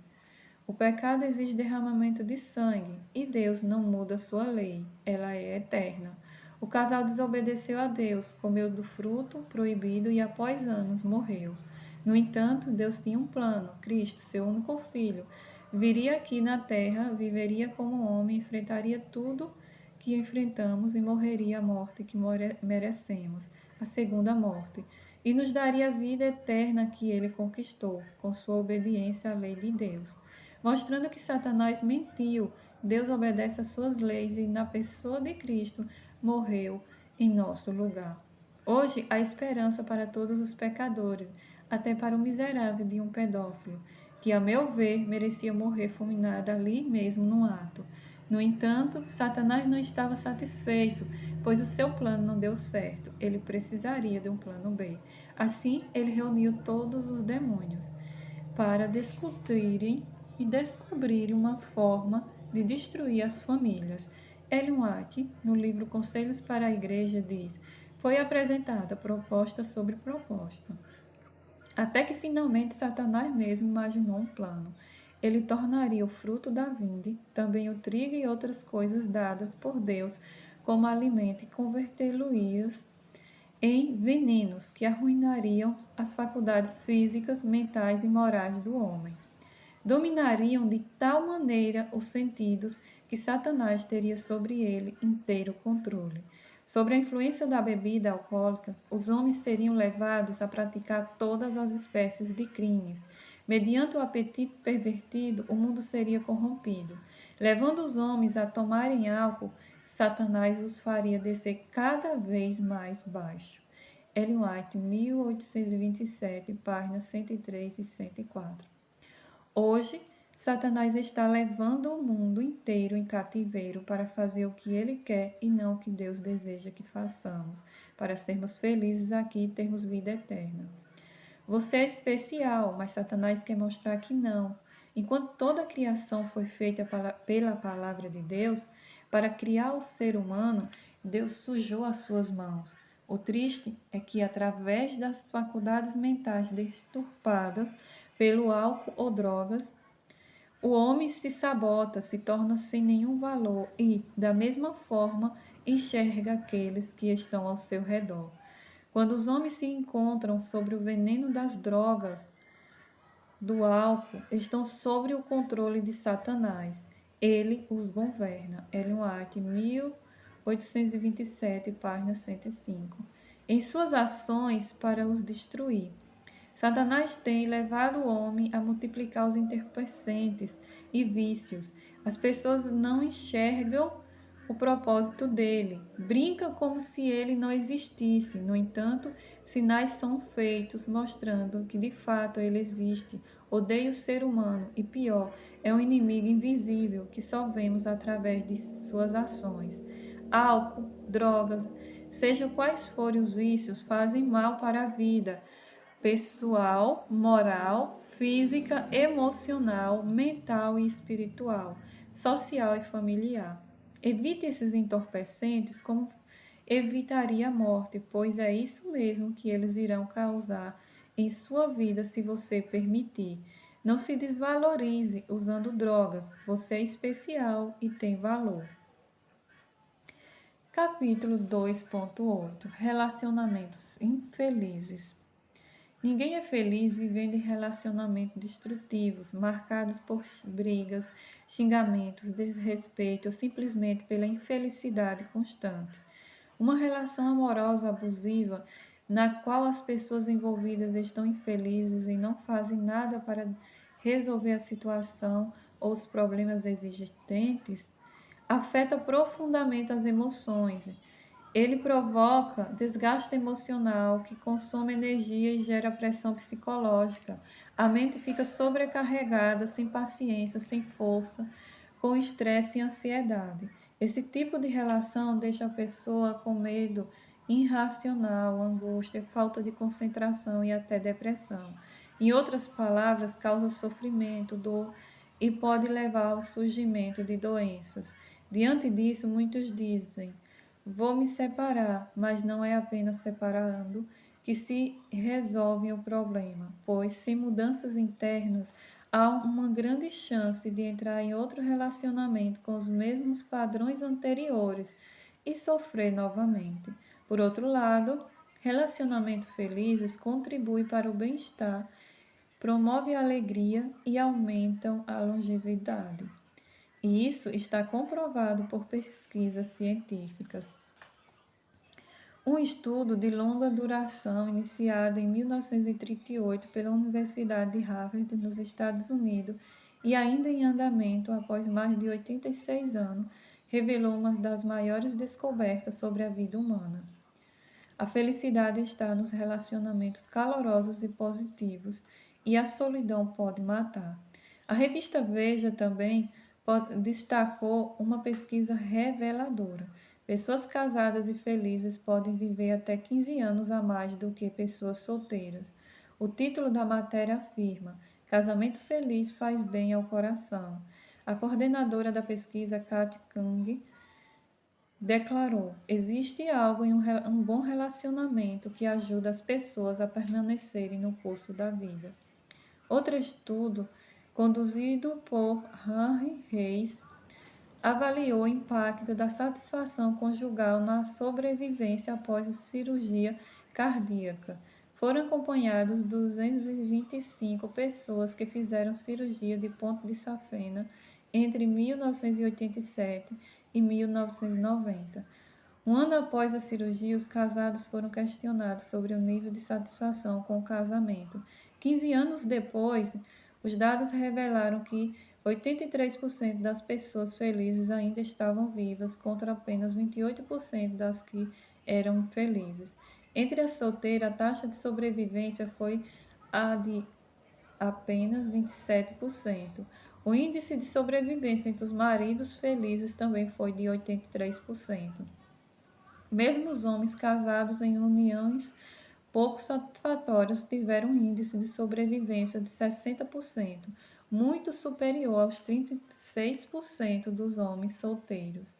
O pecado exige derramamento de sangue, e Deus não muda sua lei, ela é eterna. O casal desobedeceu a Deus, comeu do fruto proibido e após anos morreu. No entanto, Deus tinha um plano, Cristo, seu único filho, viria aqui na terra, viveria como homem, enfrentaria tudo que enfrentamos e morreria a morte que merecemos, a segunda morte, e nos daria a vida eterna que ele conquistou, com sua obediência à lei de Deus. Mostrando que Satanás mentiu, Deus obedece às suas leis e, na pessoa de Cristo, morreu em nosso lugar. Hoje há esperança para todos os pecadores. até para o miserável de um pedófilo, que, a meu ver, merecia morrer fulminado ali mesmo no ato. No entanto, Satanás não estava satisfeito, pois o seu plano não deu certo. Ele precisaria de um plano B. Assim, ele reuniu todos os demônios para discutirem e descobrirem uma forma de destruir as famílias. Ellen White, no livro Conselhos para a Igreja, diz: foi apresentada proposta sobre proposta, até que finalmente Satanás mesmo imaginou um plano. Ele tornaria o fruto da vinde, também o trigo e outras coisas dadas por Deus como alimento, e convertê-lo-ias em venenos que arruinariam as faculdades físicas, mentais e morais do homem. Dominariam de tal maneira os sentidos que Satanás teria sobre ele inteiro controle. Sob a influência da bebida alcoólica, os homens seriam levados a praticar todas as espécies de crimes. Mediante o apetite pervertido, o mundo seria corrompido. Levando os homens a tomarem álcool, Satanás os faria descer cada vez mais baixo. Ellen White, 1827, páginas 103 e 104. Hoje, Satanás está levando o mundo inteiro em cativeiro para fazer o que ele quer e não o que Deus deseja que façamos, para sermos felizes aqui e termos vida eterna. Você é especial, mas Satanás quer mostrar que não. Enquanto toda a criação foi feita pela palavra de Deus, para criar o ser humano, Deus sujou as suas mãos. O triste é que, através das faculdades mentais deturpadas pelo álcool ou drogas, o homem se sabota, se torna sem nenhum valor e, da mesma forma, enxerga aqueles que estão ao seu redor. Quando os homens se encontram sobre o veneno das drogas, do álcool, estão sob o controle de Satanás. Ele os governa. Ellen White, 1827, página 105. Em suas ações para os destruir. Satanás tem levado o homem a multiplicar os entorpecentes e vícios. As pessoas não enxergam o propósito dele, brinca como se ele não existisse. No entanto, sinais são feitos mostrando que de fato ele existe. Odeia o ser humano e, pior, é um inimigo invisível que só vemos através de suas ações. Álcool, drogas, seja quais forem os vícios, fazem mal para a vida pessoal, moral, física, emocional, mental e espiritual, social e familiar. Evite esses entorpecentes como evitaria a morte, pois é isso mesmo que eles irão causar em sua vida se você permitir. Não se desvalorize usando drogas. Você é especial e tem valor. Capítulo 2.8 Relacionamentos infelizes. Ninguém é feliz vivendo em relacionamentos destrutivos, marcados por brigas, xingamentos, desrespeito ou simplesmente pela infelicidade constante. Uma relação amorosa abusiva, na qual as pessoas envolvidas estão infelizes e não fazem nada para resolver a situação ou os problemas existentes, afeta profundamente as emoções. Ele provoca desgaste emocional que consome energia e gera pressão psicológica. A mente fica sobrecarregada, sem paciência, sem força, com estresse e ansiedade. Esse tipo de relação deixa a pessoa com medo irracional, angústia, falta de concentração e até depressão. Em outras palavras, causa sofrimento, dor e pode levar ao surgimento de doenças. Diante disso, muitos dizem: vou me separar, mas não é apenas separando que se resolve o problema, pois sem mudanças internas há uma grande chance de entrar em outro relacionamento com os mesmos padrões anteriores e sofrer novamente. Por outro lado, relacionamentos felizes contribuem para o bem-estar, promovem a alegria e aumentam a longevidade. E isso está comprovado por pesquisas científicas. Um estudo de longa duração, iniciado em 1938 pela Universidade de Harvard, nos Estados Unidos, e ainda em andamento após mais de 86 anos, revelou uma das maiores descobertas sobre a vida humana. A felicidade está nos relacionamentos calorosos e positivos, e a solidão pode matar. A revista Veja também destacou uma pesquisa reveladora. Pessoas casadas e felizes podem viver até 15 anos a mais do que pessoas solteiras. O título da matéria afirma: Casamento feliz faz bem ao coração. A coordenadora da pesquisa, Kat Kang, declarou: existe algo em um bom relacionamento que ajuda as pessoas a permanecerem no curso da vida. Outro estudo, conduzido por Henry Reis, avaliou o impacto da satisfação conjugal na sobrevivência após a cirurgia cardíaca. Foram acompanhados 225 pessoas que fizeram cirurgia de ponte de safena entre 1987 e 1990. Um ano após a cirurgia, os casados foram questionados sobre o nível de satisfação com o casamento. 15 anos depois, os dados revelaram que 83% das pessoas felizes ainda estavam vivas, contra apenas 28% das que eram infelizes. Entre as solteiras, a taxa de sobrevivência foi a de apenas 27%. O índice de sobrevivência entre os maridos felizes também foi de 83%. Mesmo os homens casados em uniões pouco satisfatórias tiveram um índice de sobrevivência de 60%, muito superior aos 36% dos homens solteiros.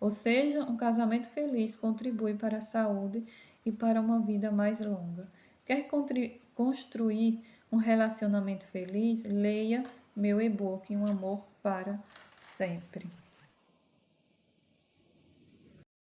Ou seja, um casamento feliz contribui para a saúde e para uma vida mais longa. Quer construir um relacionamento feliz? Leia meu e-book Um Amor para Sempre.